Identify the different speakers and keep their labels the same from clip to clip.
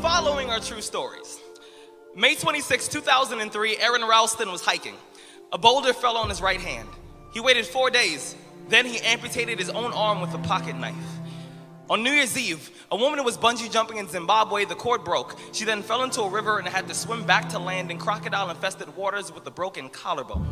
Speaker 1: following are true stories. May 26, 2003, Aaron Ralston was hiking. A boulder fell on his right hand. He waited 4 days. Then he amputated his own arm with a pocket knife. On New Year's Eve, a woman was bungee jumping in Zimbabwe. The cord broke. She then fell into a river and had to swim back to land in crocodile-infested waters with a broken collarbone.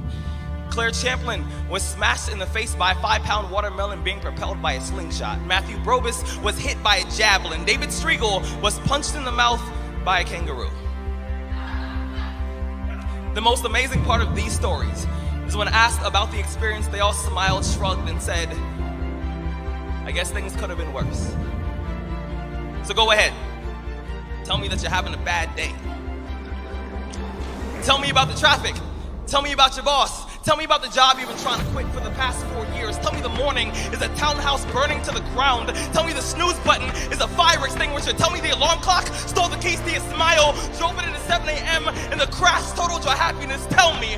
Speaker 1: Claire Champlin was smashed in the face by a 5-pound watermelon being propelled by a slingshot. Matthew Brobus was hit by a javelin. David Striegel was punched in the mouth by a kangaroo. The most amazing part of these stories is when asked about the experience, they all smiled, shrugged, and said, I guess things could have been worse. So go ahead. Tell me that you're having a bad day. Tell me about the traffic. Tell me about your boss. Tell me about the job you've been trying to quit for the past 4 years. Tell me the morning is a townhouse burning to the ground. Tell me the snooze button is a fire extinguisher. Tell me the alarm clock stole the keys to your smile, drove it into 7 a.m. and the crash totaled your happiness. Tell me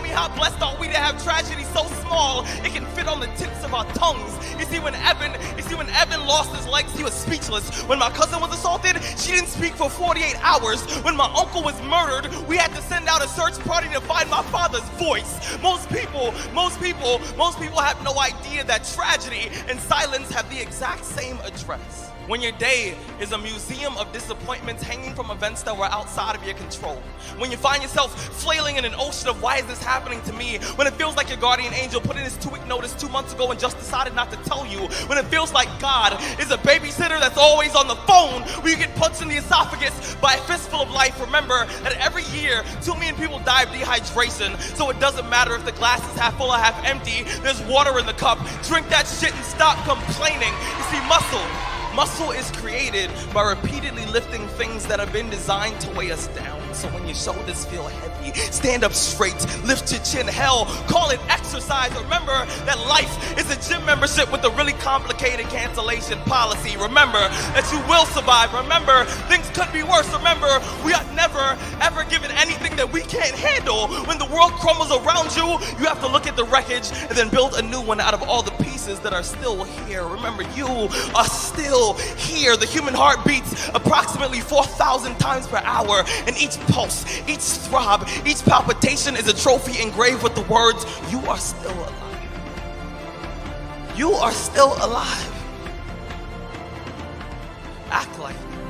Speaker 1: how blessed are we to have tragedy so small it can fit on the tips of our tongues. You see, when Evan lost his legs, he was speechless. When my cousin was assaulted, she didn't speak for 48 hours. When my uncle was murdered, we had to send out a search party to find my father's voice. Most people have no idea that tragedy and silence have the exact same address. When your day is a museum of disappointments hanging from events that were outside of your control. When you find yourself flailing in an ocean of why is this happening to me? When it feels like your guardian angel put in his 2-week notice 2 months ago and just decided not to tell you. When it feels like God is a babysitter that's always on the phone. When you get punched in the esophagus by a fistful of life. Remember that every year 2 million people die of dehydration. So it doesn't matter if the glass is half full or half empty. There's water in the cup. Drink that shit and stop complaining. You see, Muscle is created by repeatedly lifting things that have been designed to weigh us down. So when your shoulders feel heavy, stand up straight, lift your chin. Hell, call it exercise. Remember that life is a gym membership with a really complicated cancellation policy. Remember that you will survive. Remember, things could be worse. Remember, we are never, ever given anything that we can't handle. When the world crumbles around you, you have to look at the wreckage and then build a new one out of all the pieces that are still here. Remember, you are still here. The human heart beats approximately 4,000 times per hour, and each pulse, each throb, each palpitation is a trophy engraved with the words, you are still alive. You are still alive. Act like it.